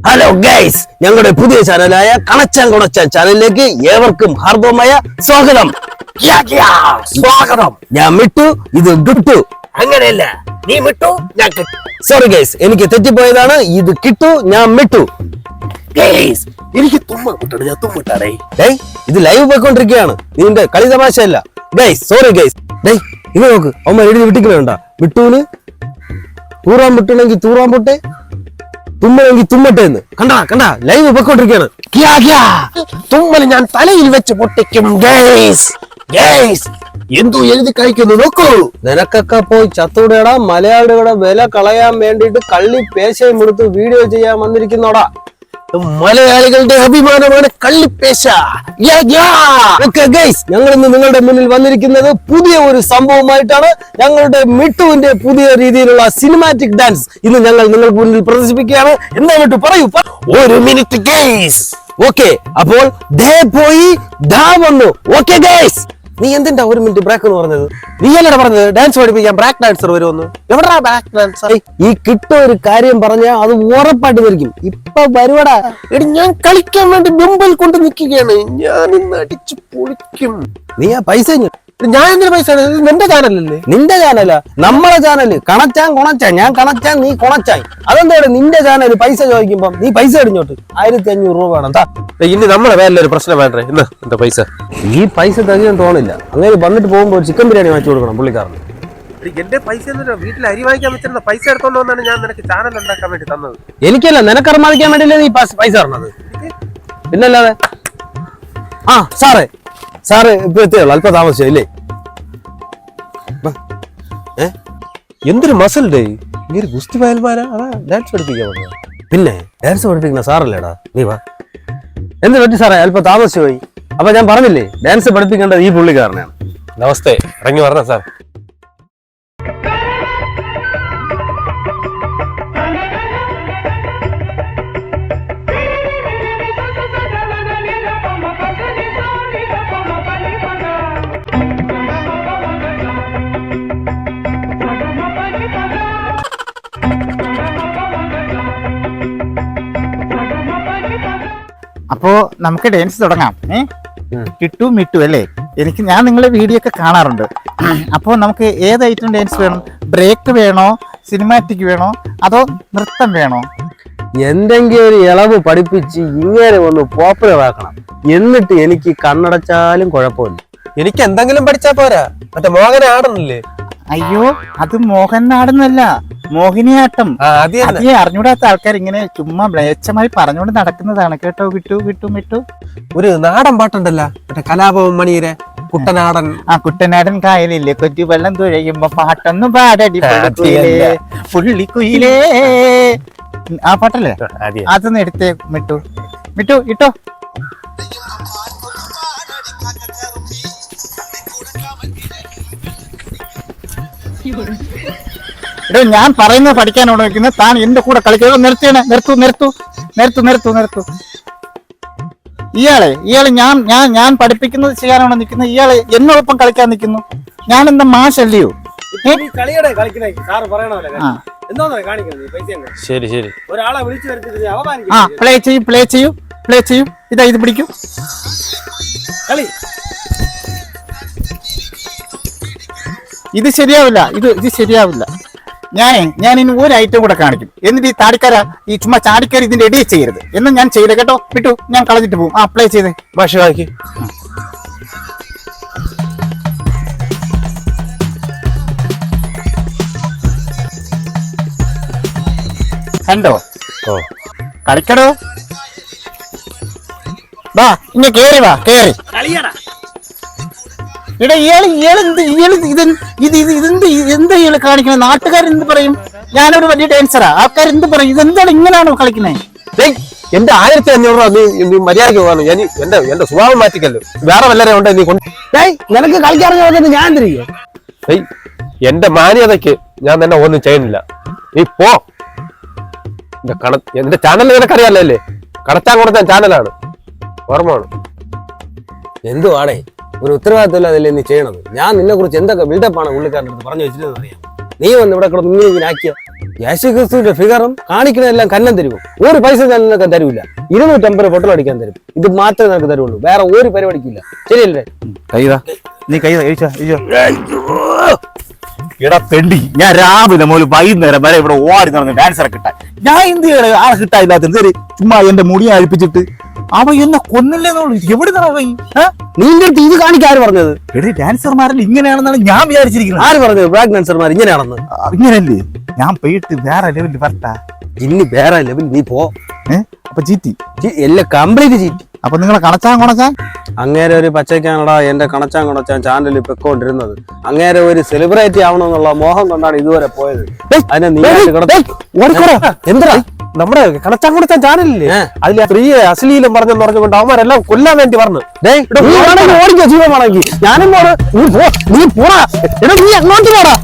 Hello guys, ഞങ്ങളുടെ പുതിയ ചാനലായ കണച്ചാൻ കുണച്ചാൻ ചാനലിലേക്ക് ഏവർക്കും ഹാർദവമായ സ്വാഗതം. സ്വാഗതം. ഞാൻ മിട്ടു, ഇത് ഗിട്ടു. അങ്ങനെയല്ല, നീ മിട്ടു, ഞാൻ സോറി ഗൈസ്, എനിക്ക് തെറ്റിപ്പോയതാണ്. ഇത് കിട്ടു, ഞാൻ മിട്ടു. എനിക്ക് തുമ്മ കിട്ടണം, ഞാൻ തുമ്മിട്ടാടേ. ഇത് ലൈവ് പോയിക്കൊണ്ടിരിക്കുകയാണ്, ഇതിന്റെ കളി തമാശയല്ല ഗൈസ്. Sorry guys. ഇത് നോക്ക്, അമ്മ എഴുതി വിട്ടിക്കണ മിട്ടുവിന് തൂറാൻ വിട്ടണമെങ്കിൽ തൂറാൻ പൊട്ടെ, തുമ്മലെങ്കിൽ തുമ്മട്ടെ എന്ന്. കണ്ടാ ലൈവ് പൊയ്ക്കൊണ്ടിരിക്കുകയാണ്. തുമ്മൽ ഞാൻ തലയിൽ വെച്ച് പൊട്ടിക്കും. എന്തു എഴുതി കഴിക്കുന്നു നോക്കൂ. നിനക്കൊക്കെ പോയി ചത്തൂടെടാ. മലയാളികളുടെ വില കളയാൻ വേണ്ടിയിട്ട് കള്ളി പേശയും എടുത്ത് വീഡിയോ ചെയ്യാൻ വന്നിരിക്കുന്നോടാ. മലയാളികളുടെ അഭിമാനമാണ് കള്ളിപ്പേശ. ഞങ്ങൾ ഇന്ന് നിങ്ങളുടെ മുന്നിൽ വന്നിരിക്കുന്നത് പുതിയ ഒരു സംഭവമായിട്ടാണ്. ഞങ്ങളുടെ മിട്ടുവിന്റെ പുതിയ രീതിയിലുള്ള സിനിമാറ്റിക് ഡാൻസ് ഇന്ന് ഞങ്ങൾ നിങ്ങൾക്ക് മുന്നിൽ പ്രദർശിപ്പിക്കുകയാണ്. എന്നാ മിട്ടു പറയൂ. ഒരു മിനിറ്റ് ഗൈസ്. ഓക്കെ, അപ്പോൾ ദേ പോയി ദാ വന്നു. ഓക്കെ ഗൈസ്, നീ എന്തിന്റെ ഒരു മിനിറ്റ് ബ്രേക്ക് എന്ന് പറഞ്ഞത്? നീ അല്ലടാ പറഞ്ഞത് ഡാൻസ് പഠിപ്പിക്കാൻ ബ്രാക്ക് ഡാൻസർ വരുമെന്ന്. എവിടാ ബ്രാക്ക് ഡാൻസർ? ഈ കിട്ട ഒരു കാര്യം പറഞ്ഞാൽ അത് ഉറപ്പായിട്ട് വരിക്കും. ഇപ്പൊ വരുവടാ. എടി, ഞാൻ കളിക്കാൻ വേണ്ടി മുമ്പിൽ കൊണ്ട് നിൽക്കുകയാണ്. ഞാൻ ഇന്ന് അടിച്ചു പൊളിക്കും. നീ ആ പൈസ ഞാൻ എന്തിനു പൈസ? നിന്റെ ചാനലല്ലേ? നിന്റെ ചാനല, നമ്മളെ ചാനല്. കണച്ചാൻ കുണച്ചാൻ, ഞാൻ കണച്ചാൻ, നീ കുണച്ചാൻ. അതെന്താണ് നിന്റെ ചാനല്? പൈസ ചോദിക്കുമ്പോ നീ പൈസ ഇടിഞ്ഞോട്ട് 1500 രൂപ വേണം. ഇനി നമ്മളെ വേലൊരു പ്രശ്നം വേണ്ടേ? ഇന്ന് എന്റെ പൈസ. ഈ പൈസ തകയാൻ തോന്നില്ല. അങ്ങനെ വന്നിട്ട് പോകുമ്പോ ചിക്കൻ ബിരിയാണി വാങ്ങിച്ചു കൊടുക്കണം പുള്ളിക്കാരന്. എന്റെ പൈസ വീട്ടിൽ അരി വാങ്ങിക്കാൻ വെച്ചിരുന്ന പൈസ എടുത്തോണ്ട് വന്നാണ് ഞാൻ നിനക്ക് ചാനൽ ഉണ്ടാക്കാൻ വേണ്ടി തന്നത്. എനിക്കല്ല, നിനക്കർമാദിക്കാൻ വേണ്ടിയല്ലേ നീ പൈസ തരണത്. പിന്നല്ലാതെ. ആ സാറ് ഇപ്പൊ എത്തിയുള്ളൂ, അല്പം താമസിച്ചോ ഇല്ലേ? എന്തൊരു മസിൽ ഡേ. നീ ഒരു ഗുസ്തി പയൽമാനാ? അതാ ഡാൻസ് പഠിപ്പിക്കാൻ വന്നത്. പിന്നെ ഡാൻസ് പഠിപ്പിക്കുന്ന സാറല്ലേടാ. നീ വാ. എന്ത് പറ്റി സാറേ, അല്പം താമസിച്ചു പോയി. അപ്പൊ ഞാൻ പറഞ്ഞില്ലേ, ഡാൻസ് പഠിപ്പിക്കേണ്ടത് ഈ പുള്ളിക്കാരനാണ്. നമസ്തേ, ഇറങ്ങി പറഞ്ഞ സാർ. അപ്പോ നമുക്ക് ഡാൻസ് തുടങ്ങാം. കിട്ടു മിട്ടു അല്ലേ? ഞാൻ നിങ്ങളെ വീഡിയോ ഒക്കെ കാണാറുണ്ട്. അപ്പോൾ നമുക്ക് ഏത് ഐറ്റം ഡാൻസ് വേണം? ബ്രേക്ക് വേണോ, സിനിമാറ്റിക് വേണോ, അതോ നൃത്തം വേണോ? എന്തെങ്കിലും ഒരു ഇളവ് പഠിപ്പിച്ച് ഇങ്ങനെ ഒന്ന് പോപ്പുലർ ആക്കണം. എന്നിട്ട് എനിക്ക് കണ്ണടച്ചാലും കുഴപ്പമില്ല. എനിക്ക് എന്തെങ്കിലും പഠിച്ചാ പോരാ. മറ്റേ മോഹനാടനില്ലേ? അയ്യോ, അത് മോഹൻലാടെന്നല്ല, മോഹിനിയാട്ടം. അതേ അറിഞ്ഞൂടാത്ത ആൾക്കാർ ഇങ്ങനെ ചുമ്മാ മ്ലേച്ഛമായി പറഞ്ഞുകൊണ്ട് നടക്കുന്നതാണ് കേട്ടോ. കിട്ടു മിട്ടു. ഒരു നാടൻ പാട്ടുണ്ടല്ലോ, മറ്റേ കലാപവും മണിയരെ കുട്ടനാടൻ. കുട്ടനാടൻ കായലില്ലേ കൊച്ചു വെള്ളം തുഴയുമ്പോ പാട്ടൊന്നും പാടടി പുള്ളിക്കുയിലേ. ആ പാട്ടല്ലേ? അതൊന്ന് എടുത്തേ മിട്ടു ഇട്ടോ. എടോ, ഞാൻ പറയുന്നത് പഠിക്കാനാണോ നിൽക്കുന്നത്? താൻ എന്റെ കൂടെ കളിക്കോ? നിർത്തു. ഇയാളെ ഞാൻ പഠിപ്പിക്കുന്നത് ചെയ്യാനാണോ നിൽക്കുന്നത്? ഇയാളെ എന്നോടൊപ്പം കളിക്കാൻ നിൽക്കുന്നു. ഞാൻ എന്താ മാഷല്ലയോ? ശരി. പ്ലേ ചെയ്യൂ. ഇതാ, ഇത് പിടിക്കൂ. ഇത് ശരിയാവില്ല. ഇത് ശരിയാവില്ല. ഞാൻ ഇനി ഒരു ഐറ്റം കൂടെ കാണിക്കും. എന്നിട്ട് ഈ ചുമ്മാ ചാടിക്കാർ ഇതിന്റെ എഡിയെ ചെയ്യരുത് എന്ന് ഞാൻ ചെയ്യില്ല കേട്ടോ. വിട്ടു, ഞാൻ കളഞ്ഞിട്ട് പോകും. പ്ലേ ചെയ്തേ ഭാഷ വായിക്ക്. കണ്ടോ? കളിക്കടോ. വാ, ഇങ്ങ കേറി ഇട. എന്താ ഇയാള് കാണിക്കണേ? നാട്ടുകാരെന്ത് പറയും? ഞാനൊരു വലിയ ഡാൻസറാ. ആൾക്കാരെന്ത് പറയും? ഇതെന്താണ് ഇങ്ങനെയാണോ കളിക്കണേ? എന്റെ 1500 രൂപ നീ മര്യാദയ്ക്ക് പോകാൻ. എന്റെ സ്വഭാവം മാറ്റിക്കല്ലോ. വേറെ വല്ലരെ ഉണ്ട് നീ കൊണ്ട്. നിനക്ക് കളിക്കാറിഞ്ഞ ഞാൻ തിരികെ. എന്റെ മാന്യതയ്ക്ക് ഞാൻ തന്നെ ഒന്നും ചെയ്യുന്നില്ല. നീ പോ. എന്റെ ചാനൽ നിനക്കറിയാലല്ലേ? കടച്ചാൻ കൊടുത്ത ചാനലാണ്, ഓർമ്മയാണ്. എന്തുവാണേ, ഒരു ഉത്തരവാദിത്തമില്ല അതല്ലേ നീ ചെയ്യണത്. ഞാൻ നിന്നെ കുറിച്ച് എന്തൊക്കെ ബിൽഡപ്പാണ് പുള്ളിക്കാരൻ്റെ അടുത്ത് പറഞ്ഞു വെച്ചിട്ടെന്ന് അറിയാം. നീ വന്ന് ഇവിടെ കിടന്ന് ഇങ്ങനെ ആക്കിയ യേശു ക്രിസ്തുവിന്റെ ഫിഗറും കാണിക്കണെല്ലാം കന്നം തരുമോ? ഒരു പൈസ ഞാൻ നിനക്ക് തരൂല. 250 പൊട്ടൽ അടിക്കാൻ തരും. ഇത് മാത്രമേ നിനക്ക് തരുള്ളൂ, വേറെ ഒരു പരിപാടിക്കില്ല. ശരിയല്ലേ? കൈതാ നീ കൈതാ എടാ തെണ്ടി, ഞാൻ രാവിലെ മുതൽ വൈകുന്നേരം വരെ ഇവിടെ ഓടി നടന്ന് ഡാൻസറെ കിട്ടാൻ ഞാൻ എന്ത് ചെയ്യണേ? ആളെ കിട്ടാനില്ലാത്ത ശരി ചുമ്മാ എന്റെ മുടി അഴിപ്പിച്ചിട്ട് അവ എന്നെ കൊന്നില്ലെന്നുള്ളു. എവിടെ നിന്റെ അടുത്ത് ഇത് കാണിക്കാൻ ആര് പറഞ്ഞത്? എടേ ഡാൻസർമാരെല്ലാം ഇങ്ങനെയാണെന്നാണ് ഞാൻ വിചാരിച്ചിരിക്കുന്നത്. ആര് പറഞ്ഞത് ബ്ലാക്ക് ഡാൻസർമാർ ഇങ്ങനെയാണെന്ന്? ഇങ്ങനല്ലേ? ഞാൻ പോയിട്ട് വേറെ ലെവലിൽ വരട്ടാ. ഇനി വേറെ ലെവൽ നീ പോ. അപ്പൊ ചീറ്റി എല്ലാം കംപ്ലീറ്റ് ചീറ്റി. അപ്പൊ നിങ്ങളെ കൊണച്ചാൻ അങ്ങേരെ ഒരു പച്ചയ്ക്കാണടാ എന്റെ കണച്ചാൻ ചാനലിൽ പൊക്കോണ്ടിരുന്നത്. അങ്ങേരെ ഒരു സെലിബ്രിറ്റി ആവണമെന്നുള്ള മോഹം കൊണ്ടാണ് ഇതുവരെ പോയത്. അതിനെ നീ എന്താ നമ്മുടെ കണച്ചാൻ ചാനലില്ലേ, അതിൽ സ്ത്രീയെ അശ്ലീലം പറഞ്ഞുകൊണ്ട് അവന്മാരെല്ലാം കൊല്ലാൻ വേണ്ടി പറഞ്ഞു. ഓടിക്കോ ജീവമാണെങ്കിൽ ഞാനും പോണ. നീ പോടാ, നീ അങ്ങോട്ട് പോടാ.